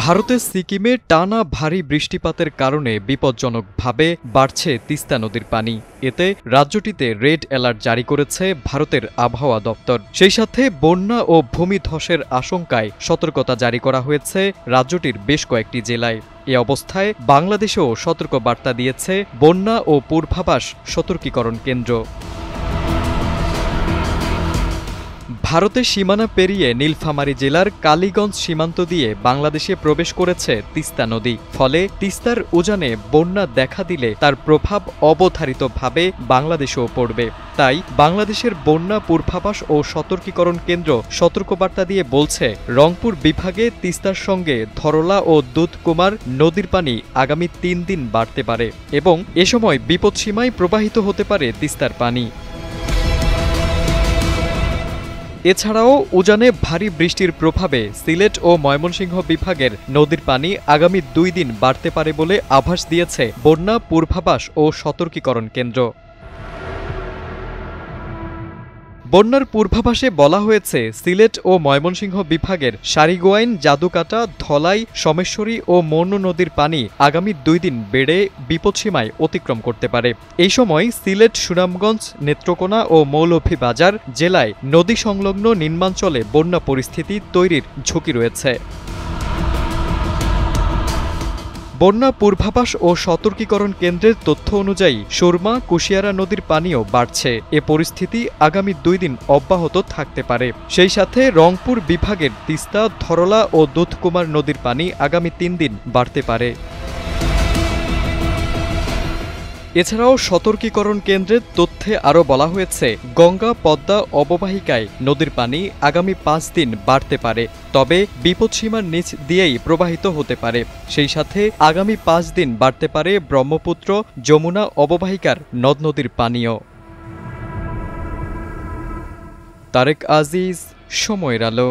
ভারতের সিকিমে টানা ভারী বৃষ্টিপাতের কারণে বিপজ্জনকভাবে বাড়ছে তিস্তা নদীর পানি। এতে রাজ্যটিতে রেড অ্যালার্ট জারি করেছে ভারতের আবহাওয়া দপ্তর। সেই সাথে বন্যা ও ভূমিধসের আশঙ্কায় সতর্কতা জারি করা হয়েছে রাজ্যটির বেশ কয়েকটি জেলায়। এ অবস্থায় বাংলাদেশেও সতর্কবার্তা দিয়েছে বন্যা ও পূর্বাভাস সতর্কীকরণ কেন্দ্র। ভারতের সীমানা পেরিয়ে নীলফামারী জেলার কালীগঞ্জ সীমান্ত দিয়ে বাংলাদেশে প্রবেশ করেছে তিস্তা নদী। ফলে তিস্তার উজানে বন্যা দেখা দিলে তার প্রভাব অবধারিতভাবে বাংলাদেশেও পড়বে। তাই বাংলাদেশের বন্যা পূর্বাভাস ও সতর্কীকরণ কেন্দ্র সতর্কবার্তা দিয়ে বলছে, রংপুর বিভাগে তিস্তার সঙ্গে ধরলা ও দুধকুমার নদীর পানি আগামী ৩ দিন বাড়তে পারে এবং এ সময় বিপদসীমায় প্রবাহিত হতে পারে তিস্তার পানি। এছাড়াও উজানে ভারী বৃষ্টির প্রভাবে সিলেট ও ময়মনসিংহ বিভাগের নদীর পানি আগামী ২ দিন বাড়তে পারে বলে আভাস দিয়েছে বন্যা পূর্বাভাস ও সতর্কীকরণ কেন্দ্র। বন্যার পূর্বাভাসে বলা হয়েছে, সিলেট ও ময়মনসিংহ বিভাগের সারিগোয়াইন, জাদুকাটা, ধলাই, সোমেশ্বরী ও মনু নদীর পানি আগামী ২ দিন বেড়ে বিপদসীমায় অতিক্রম করতে পারে। এই সময় সিলেট, সুনামগঞ্জ, নেত্রকোনা ও মৌলভীবাজার জেলায় নদী সংলগ্ন নিম্নাঞ্চলে বন্যা পরিস্থিতি তৈরির ঝুঁকি রয়েছে। বন্যা পূর্বাভাস ও সতর্কীকরণ কেন্দ্রের তথ্য অনুযায়ী সুরমা, কুশিয়ারা নদীর পানিও বাড়ছে। এ পরিস্থিতি আগামী ২ দিন অব্যাহত থাকতে পারে। সেই সাথে রংপুর বিভাগের তিস্তা, ধরলা ও দুধকুমার নদীর পানি আগামী ৩ দিন বাড়তে পারে। এছাড়াও সতর্কীকরণ কেন্দ্রের তথ্যে আরও বলা হয়েছে, গঙ্গা, পদ্মা অববাহিকায় নদীর পানি আগামী ৫ দিন বাড়তে পারে, তবে বিপদসীমার নিচ দিয়েই প্রবাহিত হতে পারে। সেই সাথে আগামী ৫ দিন বাড়তে পারে ব্রহ্মপুত্র, যমুনা অববাহিকার নদ নদীর পানিও। তারেক আজিজ, সময়ের আলো।